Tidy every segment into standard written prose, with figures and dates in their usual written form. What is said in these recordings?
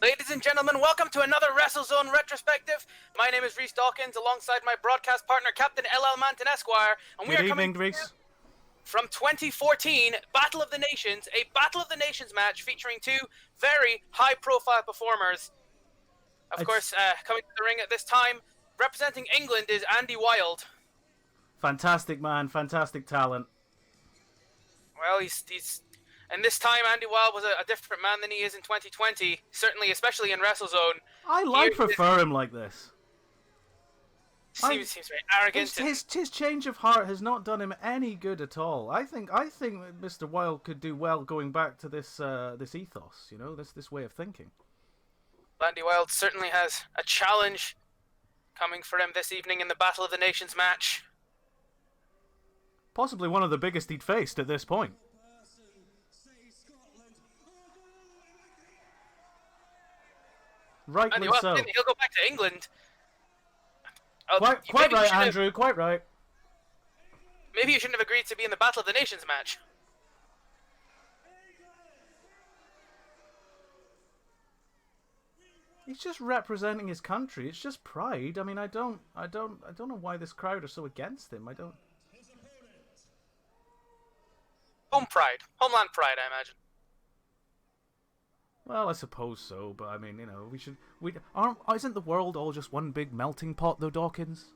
Ladies and gentlemen, welcome to another WrestleZone retrospective. My name is Reese Dawkins, alongside my broadcast partner, Captain L.L. Manton Esquire, and we are coming from 2014, Battle of the Nations, a Battle of the Nations match featuring two very high-profile performers. Of course, coming to the ring at this time, representing England is Andy Wilde. Fantastic man, fantastic talent. Well, he's and this time Andy Wilde was a different man than he is in 2020, certainly, especially in WrestleZone. I prefer him like this. Seems very arrogant. His change of heart has not done him any good at all. I think Mr. Wilde could do well going back to this this ethos, you know, this way of thinking. Andy Wilde certainly has a challenge coming for him this evening in the Battle of the Nations match. Possibly one of the biggest he'd faced at this point. Rightly so. He'll go back to England. Quite right, Andrew. Quite right. Maybe you shouldn't have agreed to be in the Battle of the Nations match. He's just representing his country. It's just pride. I mean, I don't know why this crowd are so against him. I don't. Home pride, homeland pride, I imagine. Well, I suppose so, but I mean, you know, isn't the world all just one big melting pot, though, Dawkins?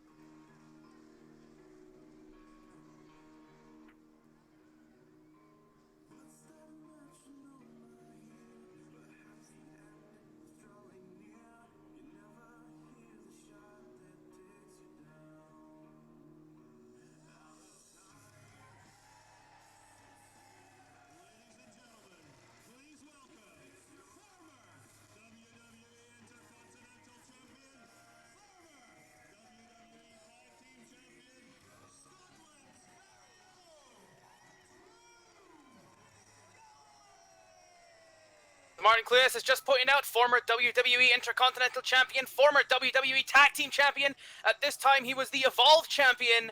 Martin Clunas is just pointing out former WWE Intercontinental Champion, former WWE Tag Team Champion. At this time, he was the Evolve Champion,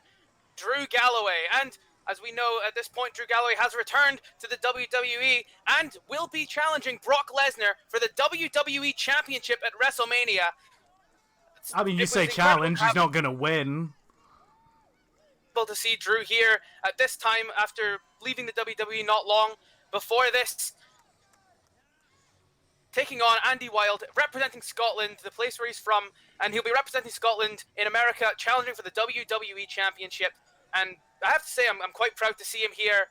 Drew Galloway. And as we know, at this point, Drew Galloway has returned to the WWE and will be challenging Brock Lesnar for the WWE Championship at WrestleMania. I mean, you say challenge, he's not going to win. To see Drew here at this time after leaving the WWE not long before this, taking on Andy Wilde, representing Scotland, the place where he's from, and he'll be representing Scotland in America, challenging for the WWE Championship. And I have to say, I'm quite proud to see him here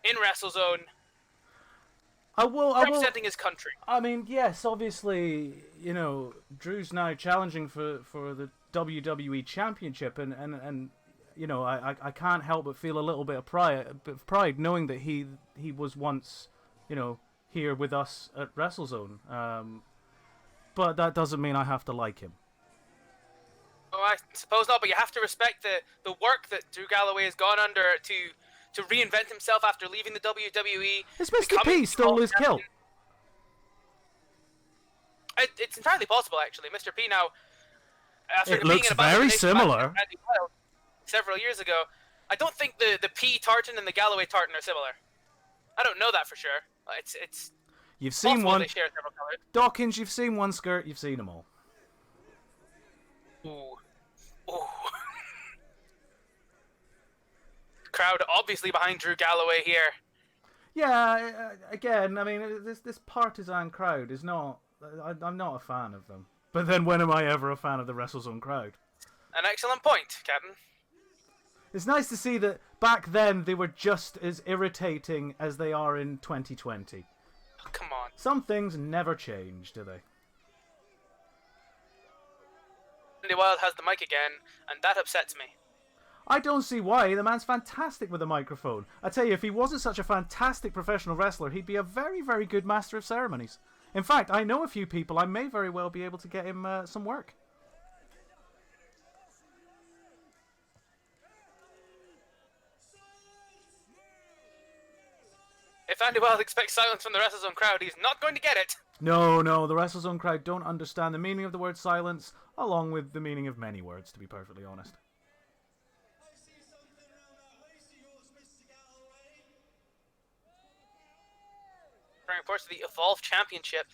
in WrestleZone, representing his country. I mean, yes, obviously, you know, Drew's now challenging for the WWE Championship, and you know, I can't help but feel a little bit of pride knowing that he was once, you know, here with us at WrestleZone, but that doesn't mean I have to like him. Oh, I suppose not, but you have to respect the work that Drew Galloway has gone under to reinvent himself after leaving the WWE. Is Mr. P stole his kill? It's entirely possible, actually. Mr. P now, after it looks very similar. Several years ago, I don't think the P tartan and the Galloway tartan are similar. I don't know that for sure. It's you've seen one. They share several colors. Dawkins, you've seen one skirt, you've seen them all. Ooh. Crowd obviously behind Drew Galloway here. Yeah, again, I mean, this partisan crowd is not. I'm not a fan of them. But then when am I ever a fan of the WrestleZone crowd? An excellent point, Captain. It's nice to see that back then they were just as irritating as they are in 2020. Oh, come on. Some things never change, do they? Andy Wilde has the mic again, and that upsets me. I don't see why. The man's fantastic with a microphone. I tell you, if he wasn't such a fantastic professional wrestler, he'd be a very, very good master of ceremonies. In fact, I know a few people. I may very well be able to get him some work. If Andy Wilde expects silence from the WrestleZone crowd, he's not going to get it. No, the WrestleZone crowd don't understand the meaning of the word silence, along with the meaning of many words, to be perfectly honest. Of course, the Evolve Championship.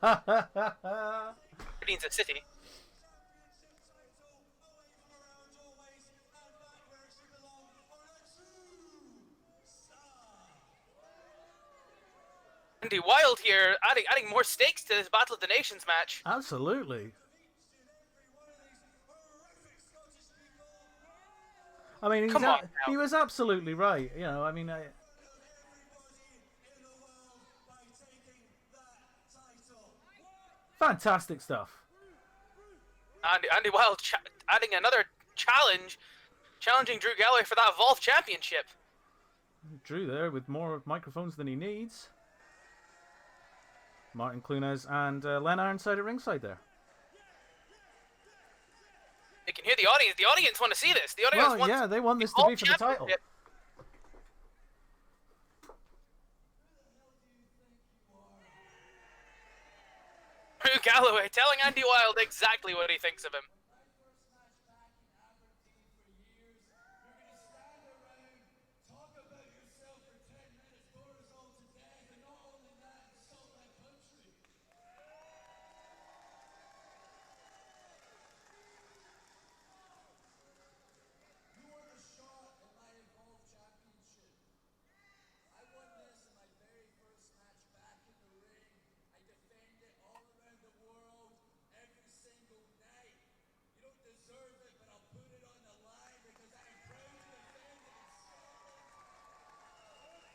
Aberdeen's a city. Andy Wild here, adding more stakes to this Battle of the Nations match. Absolutely. I mean, he was absolutely right. You know, I mean, fantastic stuff. Andy Wild adding another challenging Drew Galloway for that Evolve Championship. Drew there with more microphones than he needs. Martin Clunes and Len Ironside at ringside there. You can hear the audience. The audience want to see this. The audience wants they want this to be for the title. Drew Galloway telling Andy Wild exactly what he thinks of him.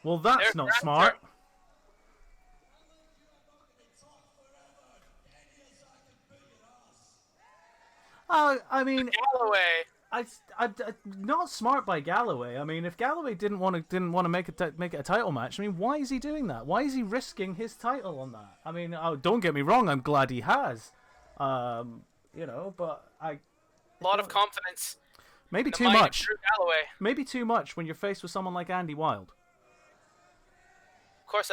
Well, that's not smart. I mean, Galloway. Not smart by Galloway. I mean, if Galloway didn't want to make it a title match, I mean, why is he doing that? Why is he risking his title on that? I mean, don't get me wrong. I'm glad he has. You know, but a lot of confidence. Maybe too much. Drew Galloway. Maybe too much when you're faced with someone like Andy Wild. Of course,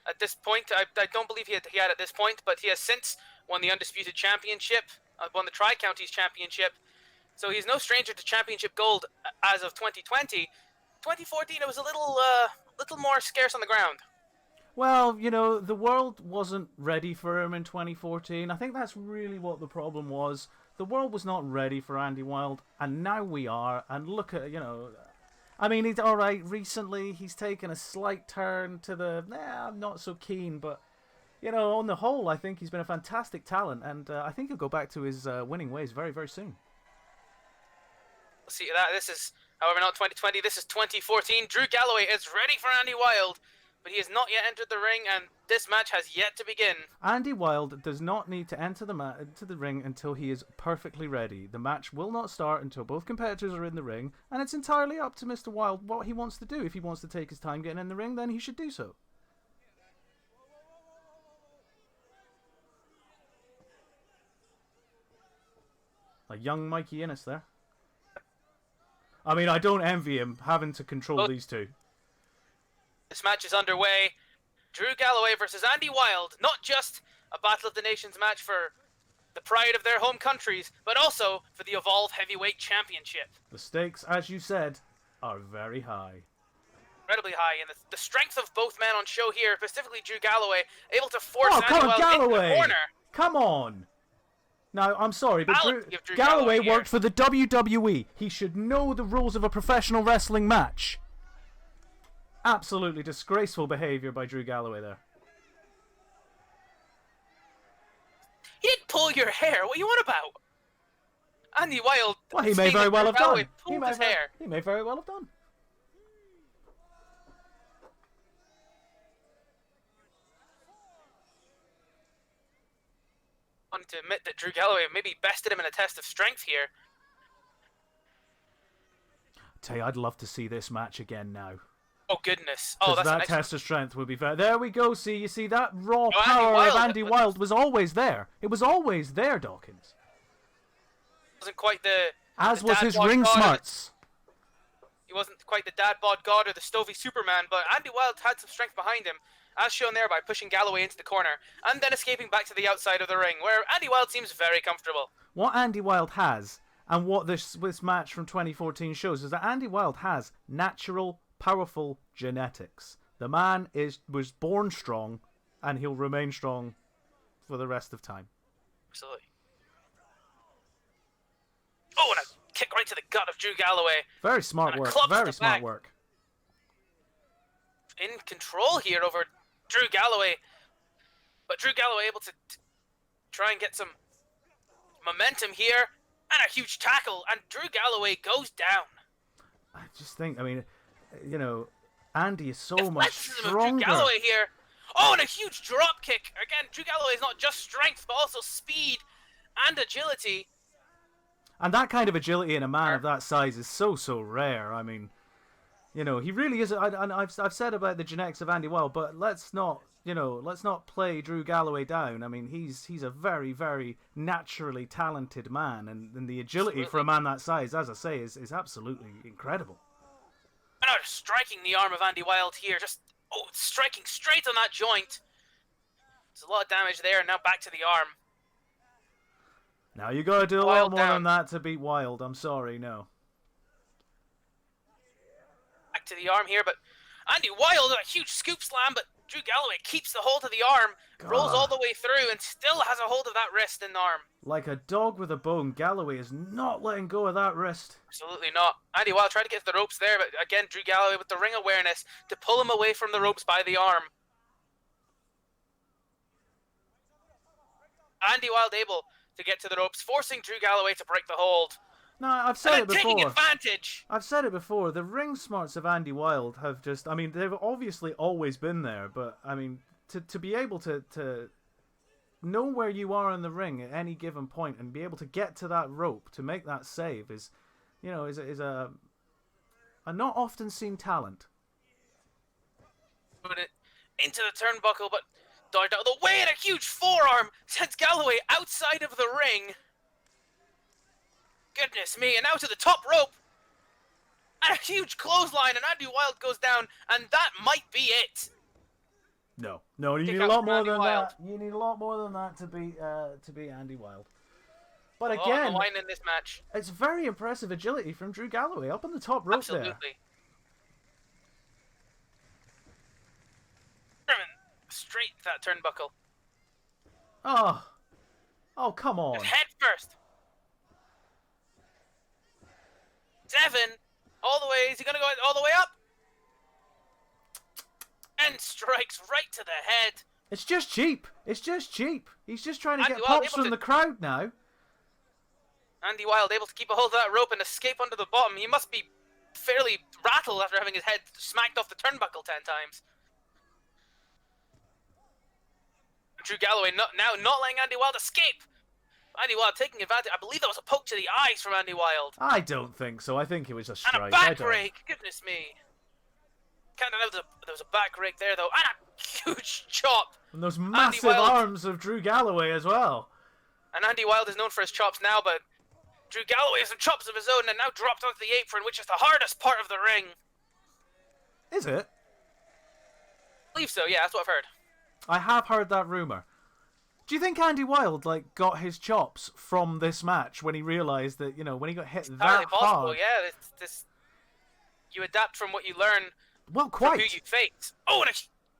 at this point, I don't believe he had at this point, but he has since won the Undisputed Championship, won the Tri-Counties Championship, so he's no stranger to Championship Gold as of 2020. 2014, it was a little more scarce on the ground. Well, you know, the world wasn't ready for him in 2014. I think that's really what the problem was. The world was not ready for Andy Wild, and now we are, and look at, you know... I mean, he's all right. Recently, he's taken a slight turn to the, I'm not so keen. But, you know, on the whole, I think he's been a fantastic talent. And I think he'll go back to his winning ways very, very soon. See that. This is, however, not 2020. This is 2014. Drew Galloway is ready for Andy Wild. But he has not yet entered the ring, and this match has yet to begin. Andy Wild does not need to enter the ring until he is perfectly ready. The match will not start until both competitors are in the ring, and it's entirely up to Mr. Wild what he wants to do. If he wants to take his time getting in the ring, then he should do so. A young Mikey Innes there. I mean, I don't envy him having to control these two. This match is underway. Drew Galloway versus Andy Wild. Not just a Battle of the Nations match for the pride of their home countries, but also for the Evolve Heavyweight Championship. The stakes, as you said, are very high. Incredibly high, and the strength of both men on show here, specifically Drew Galloway, able to force Andy Wild into the corner. Come on! Now, I'm sorry, but Galloway worked for the WWE. He should know the rules of a professional wrestling match. Absolutely disgraceful behavior by Drew Galloway there. He didn't pull your hair. What are you on about? Andy Wild. Well, he may very well have done. He may very well have done. I wanted to admit that Drew Galloway maybe bested him in a test of strength here. Tell you, I'd love to see this match again now. Oh, goodness. Oh, that's that test of strength would be very... There we go. See, you see, that raw power of Andy Wild was always there. It was always there, Dawkins. Wasn't quite the... As was his ring smarts. He wasn't quite the dad bod god or the Stovey Superman, but Andy Wild had some strength behind him, as shown there by pushing Galloway into the corner, and then escaping back to the outside of the ring, where Andy Wild seems very comfortable. What Andy Wild has, and what this match from 2014 shows, is that Andy Wild has natural, powerful genetics. The man was born strong, and he'll remain strong for the rest of time. Absolutely. Oh, and a kick right to the gut of Drew Galloway. Very smart work. Very smart work. In control here over Drew Galloway. But Drew Galloway able to try and get some momentum here. And a huge tackle. And Drew Galloway goes down. I just think, I mean, you know, Andy is so much stronger. Drew Galloway here. Oh, and a huge drop kick. Again, Drew Galloway is not just strength, but also speed and agility. And that kind of agility in a man of that size is so rare. I mean, you know, he really is. And I've said about the genetics of Andy Wild, but let's not play Drew Galloway down. I mean, he's a very, very naturally talented man, and the agility for a man that size, as I say, is absolutely incredible. And now striking the arm of Andy Wild here, just striking straight on that joint. There's a lot of damage there, and now back to the arm. Now you gotta do a lot more than that to beat Wild. I'm sorry, no. Back to the arm here, but Andy Wild, a huge scoop slam, but Drew Galloway keeps the hold of the arm, rolls all the way through, and still has a hold of that wrist and arm. Like a dog with a bone, Galloway is not letting go of that wrist. Absolutely not. Andy Wild tried to get to the ropes there, but again, Drew Galloway with the ring awareness to pull him away from the ropes by the arm. Andy Wild able to get to the ropes, forcing Drew Galloway to break the hold. No, I've said it before. Taking advantage. I've said it before. The ring smarts of Andy Wild have just, I mean, they've obviously always been there, but I mean, to be able to know where you are in the ring at any given point and be able to get to that rope to make that save is, you know, is a not often seen talent. Put it into the turnbuckle, but dodged out of the way, and a huge forearm sends Galloway outside of the ring. Goodness me, and now to the top rope. And a huge clothesline, and Andy Wild goes down, and that might be it. No, you need a lot more than that. You need a lot more than that to beat Andy Wild. But again, line in this match. It's very impressive agility from Drew Galloway up on the top rope there. Absolutely. Straight to that turnbuckle. Oh, come on. And head first. 7, all the way. Is he gonna go all the way up? And strikes right to the head. It's just cheap. He's just trying to get pops from the crowd now. Andy Wild able to keep a hold of that rope and escape under the bottom. He must be fairly rattled after having his head smacked off the turnbuckle 10 times. Drew Galloway not letting Andy Wild escape. Andy Wild taking advantage. I believe that was a poke to the eyes from Andy Wild. I don't think so. I think it was a strike. And a back rake. Goodness me. Can't know there was a back rake there, though. And a huge chop. And those massive arms of Drew Galloway as well. And Andy Wild is known for his chops now, but Drew Galloway has some chops of his own and now dropped onto the apron, which is the hardest part of the ring. Is it? I believe so, yeah, that's what I've heard. I have heard that rumor. Do you think Andy Wild got his chops from this match when he realized that, you know, when he got hit that possible, hard? Yeah, it's you adapt from what you learn. Well, quite. From who you face. Oh, and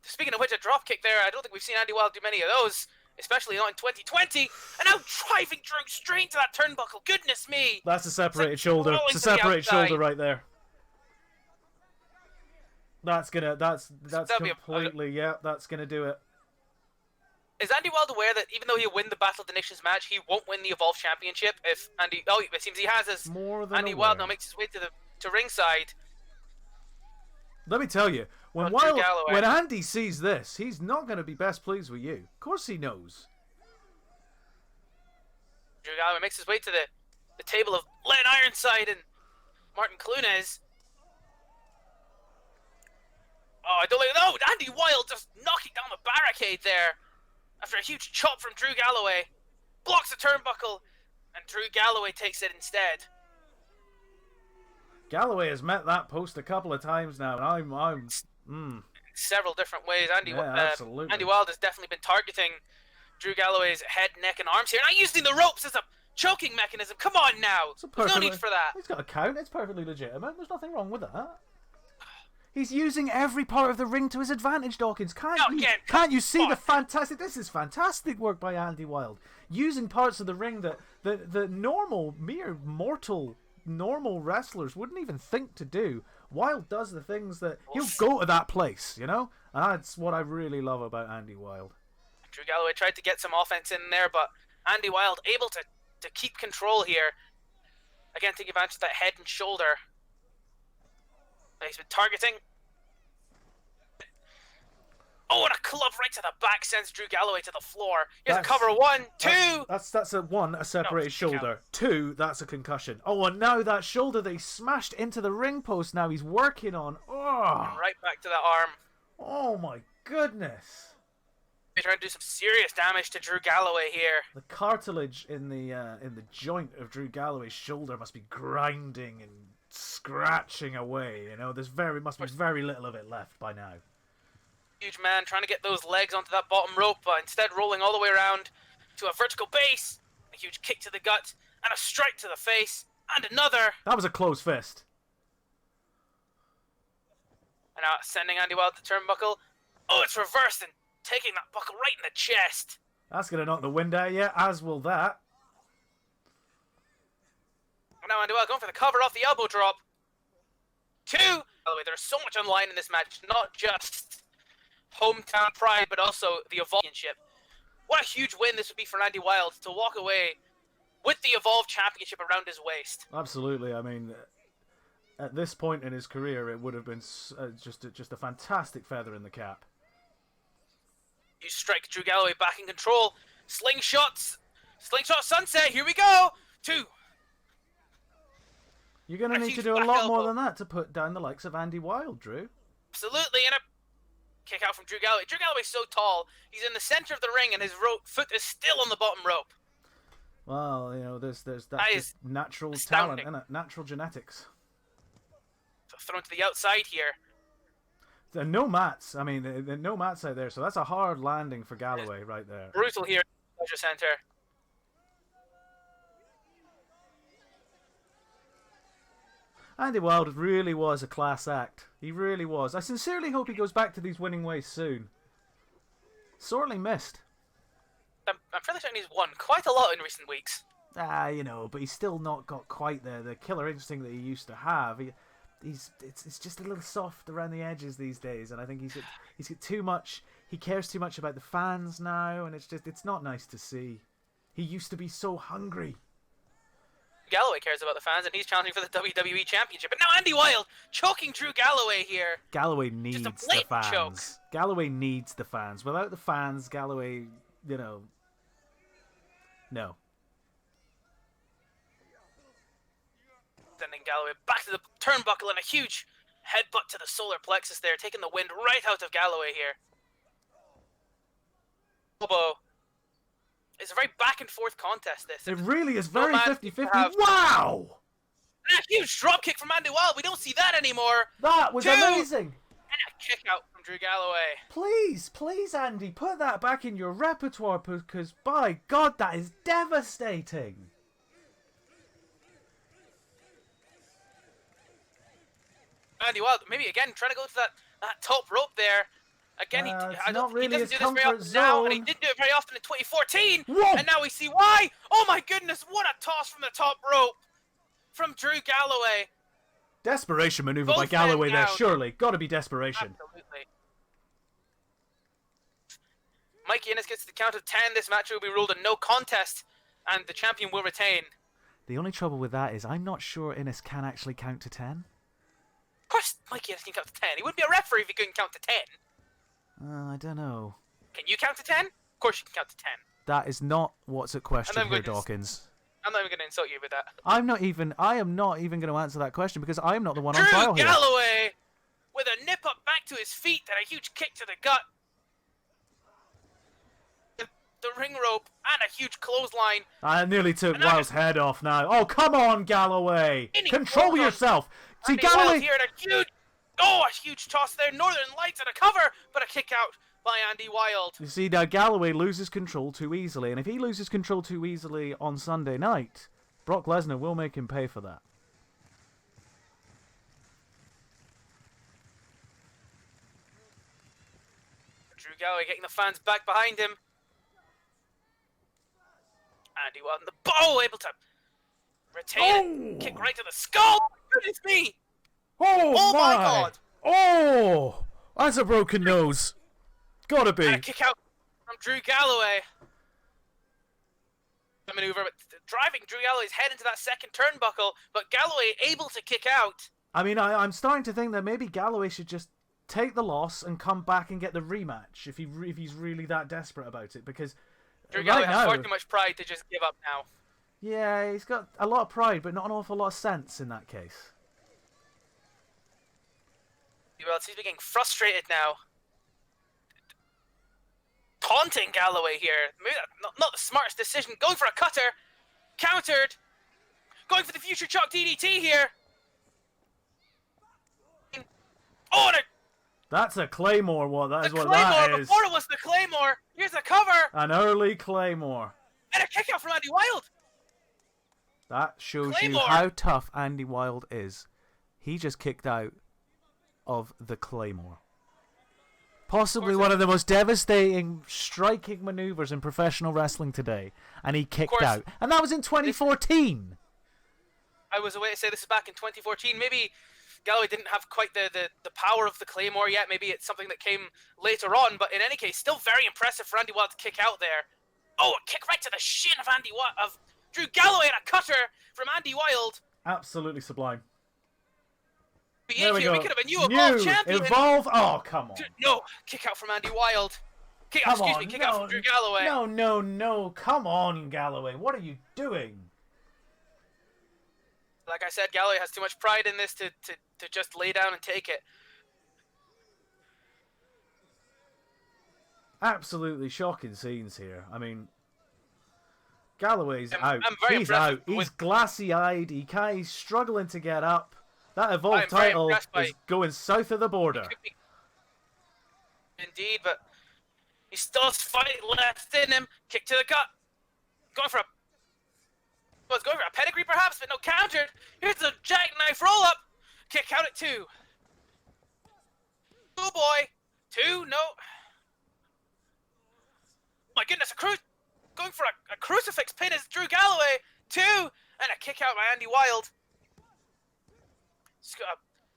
speaking of which, a drop kick there. I don't think we've seen Andy Wild do many of those, especially not in 2020. And now driving Drew straight to that turnbuckle. Goodness me! That's a separated shoulder. It's a separated shoulder right there. That's completely, yeah, that's gonna do it. Is Andy Wild aware that even though he'll win the Battle of the Nations match, he won't win the Evolve Championship if Andy... Oh, it seems he has his... Andy Wild now makes his way to ringside. Let me tell you, when Andy sees this, he's not going to be best pleased with you. Of course he knows. Drew Galloway makes his way to the table of Len Ironside and Martin Clunes. Oh, I don't like... Oh, Andy Wild just knocking down the barricade there. After a huge chop from Drew Galloway. Blocks the turnbuckle. And Drew Galloway takes it instead. Galloway has met that post a couple of times now. And in several different ways. Absolutely. Andy Wild has definitely been targeting Drew Galloway's head, neck, and arms here. Not using the ropes as a choking mechanism. Come on now. There's no need for that. He's got a count. It's perfectly legitimate. There's nothing wrong with that. He's using every part of the ring to his advantage, Dawkins. Can't you see the fantastic... This is fantastic work by Andy Wilde. Using parts of the ring that the normal, mere mortal, normal wrestlers wouldn't even think to do. Wilde does the things that... He'll go to that place, you know? And that's what I really love about Andy Wilde. Drew Galloway tried to get some offense in there, but Andy Wilde able to keep control here. Again, taking advantage of that head and shoulder. He's been targeting. Oh, and a club right to the back sends Drew Galloway to the floor. Here's a cover. 1, 2. That's a separated shoulder. 2, that's a concussion. Oh, and now that shoulder that he smashed into the ring post, now he's working on. Oh. And right back to the arm. Oh my goodness. They're trying to do some serious damage to Drew Galloway here. The cartilage in the joint of Drew Galloway's shoulder must be grinding and scratching away. You know, must be very little of it left by now. Huge man trying to get those legs onto that bottom rope, but instead rolling all the way around to a vertical base. A huge kick to the gut and a strike to the face and another. That was a close fist. And now sending Andy Wilde to turnbuckle. Oh, it's reversed and taking that buckle right in the chest. That's going to knock the wind out of you, as will that. And now Andy Wilde going for the cover off the elbow drop. 2. By the way, there's so much on the line in this match. Not just hometown pride, but also the Evolve Championship. What a huge win this would be for Andy Wilde to walk away with the Evolve Championship around his waist. Absolutely. I mean, at this point in his career, it would have been just a fantastic feather in the cap. You strike Drew Galloway back in control. Slingshot sunset. Here we go. 2. You're going to need to do a lot more than that to put down the likes of Andy Wilde, Drew. Absolutely. And a kick out from Drew Galloway. Drew Galloway's so tall. He's in the center of the ring and his foot is still on the bottom rope. Well, you know, there's that natural astounding talent, innit? Natural genetics. So thrown to the outside here. There are no mats. I mean, there are no mats out there, so that's a hard landing for Galloway right there. Brutal here, Pleasure Center. Andy Wilde really was a class act. He really was. I sincerely hope he goes back to these winning ways soon. Sorely missed. I'm fairly certain he's won quite a lot in recent weeks. You know, but he's still not got quite the killer instinct that he used to have. It's just a little soft around the edges these days, and I think he's got too much. He cares too much about the fans now, and it's not nice to see. He used to be so hungry. Galloway cares about the fans, and he's challenging for the WWE Championship. But now Andy Wilde choking Drew Galloway here. Galloway needs the fans. Choke. Galloway needs the fans. Without the fans, Galloway, you know, no. Sending Galloway back to the turnbuckle and a huge headbutt to the solar plexus there, taking the wind right out of Galloway here. Elbow. It's a very back and forth contest, this. It really is very 50-50. Wow! And a huge dropkick from Andy Wilde. We don't see that anymore. That was amazing. And a kick out from Drew Galloway. Please, Andy, put that back in your repertoire, because by God, that is devastating. Andy Wilde, maybe again, trying to go to that top rope there. Again, he doesn't do this very often now, and he didn't do it very often in 2014. Whoa. And now we see why. Oh my goodness, what a toss from the top rope from Drew Galloway. Desperation maneuver by Galloway there, surely. Got to be desperation. Absolutely. Mikey Innes gets the count of 10. This match will be ruled a no contest, and the champion will retain. The only trouble with that is I'm not sure Innes can actually count to 10. Of course, Mikey Innes can count to 10. He wouldn't be a referee if he couldn't count to 10. I don't know. Can you count to 10? Of course you can count to 10. That is not what's at question here, Dawkins. I'm not even going to insult you with that. I am not even going to answer that question because I am not the one on trial Drew here. Galloway with a nip up back to his feet and a huge kick to the gut. The ring rope and a huge clothesline. I nearly took Wilde's head off now. Oh, come on, Galloway. Control yourself. See, Galloway here and a huge toss there. Northern Lights and a cover, but a kick out by Andy Wilde. You see, now Galloway loses control too easily, and if he loses control too easily on Sunday night, Brock Lesnar will make him pay for that. Drew Galloway getting the fans back behind him. Andy Wild in the bow, able to retain it. Kick right to the skull. Goodness me. Oh my God. Oh, that's a broken nose. Gotta be. And a kick out from Drew Galloway. The maneuver, but driving Drew Galloway's head into that second turnbuckle, but Galloway able to kick out. I mean, I'm starting to think that maybe Galloway should just take the loss and come back and get the rematch if he's really that desperate about it, because Drew Galloway has far too much pride to just give up now. Yeah, he's got a lot of pride, but not an awful lot of sense in that case. Well, he's getting frustrated now. Taunting Galloway here. Maybe not the smartest decision. Going for a cutter. Countered. Going for the future chalk DDT here. Oh, that's a Claymore. That is what Claymore, that is. Before it was the Claymore. Here's the cover. An early Claymore. And a kick out from Andy Wild. That shows Claymore. you how tough Andy Wild is. He just kicked out of the Claymore. Possibly one of the most devastating striking maneuvers in professional wrestling today. And he kicked out. And that was in 2014. I was away to say this is back in 2014. Maybe Galloway didn't have quite the power of the Claymore yet. Maybe it's something that came later on. But in any case, still very impressive for Andy Wild to kick out there. Oh, a kick right to the shin of Drew Galloway and a cutter from Andy Wild. Absolutely sublime. There we go. We could have a new Evolve champion. Evolve? Oh, come on. No, kick out from Andy Wild. Kick out from Drew Galloway. No. Come on, Galloway. What are you doing? Like I said, Galloway has too much pride in this to just lay down and take it. Absolutely shocking scenes here. I mean, Galloway's out. He's out. He's glassy-eyed. He's struggling to get up. That Evolve title is going south of the border. Indeed, but he still has fight left in him. Kick to the gut. Going for a pedigree perhaps, but no, countered. Here's a jackknife roll-up. Kick out at 2. Oh boy. 2, no. My goodness, going for a crucifix pin is Drew Galloway. 2, and a kick out by Andy Wild.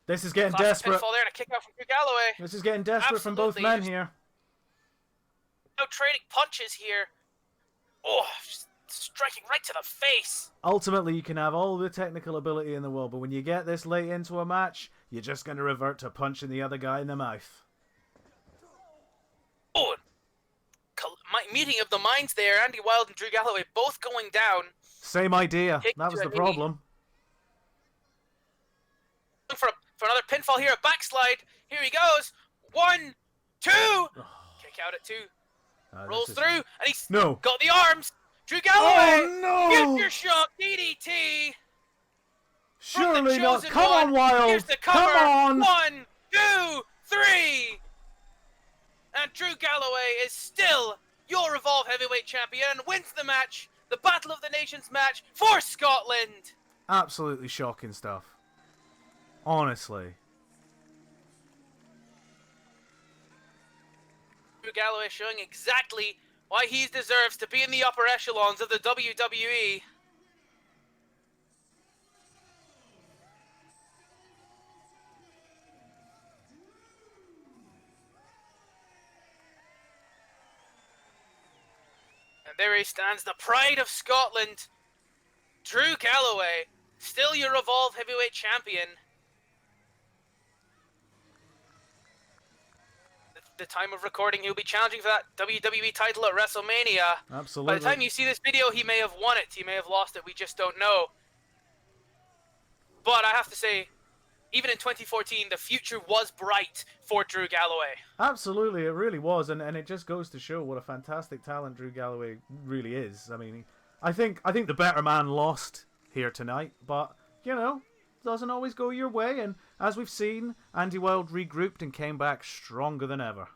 This is getting desperate. Pinfall there and a kick out from Drew Galloway. This is getting desperate from both men here. No trading punches here. Oh, just striking right to the face. Ultimately, you can have all the technical ability in the world, but when you get this late into a match, you're just going to revert to punching the other guy in the mouth. Oh, meeting of the minds there. Andy Wild and Drew Galloway both going down. Same idea. That was the problem. For another pinfall here, a backslide. Here he goes. 1, 2. Kick out at 2. Rolls through, and he's got the arms. Drew Galloway. Oh, no. Future shock DDT. Surely not. Come on, Wild. Here's the cover. Come on. 1, 2, 3. And Drew Galloway is still your Evolve Heavyweight Champion and wins the match, the Battle of the Nations match for Scotland. Absolutely shocking stuff. Honestly. Drew Galloway showing exactly why he deserves to be in the upper echelons of the WWE. And there he stands, the pride of Scotland. Drew Galloway, still your Evolve Heavyweight Champion. The time of recording, he'll be challenging for that WWE title at WrestleMania. Absolutely. By the time you see this video, he may have won it. He may have lost it. We just don't know. But I have to say, even in 2014, the future was bright for Drew Galloway. Absolutely, it really was, and it just goes to show what a fantastic talent Drew Galloway really is. I mean, I think the better man lost here tonight, but you know, doesn't always go your way. And as we've seen, Andy Wild regrouped and came back stronger than ever.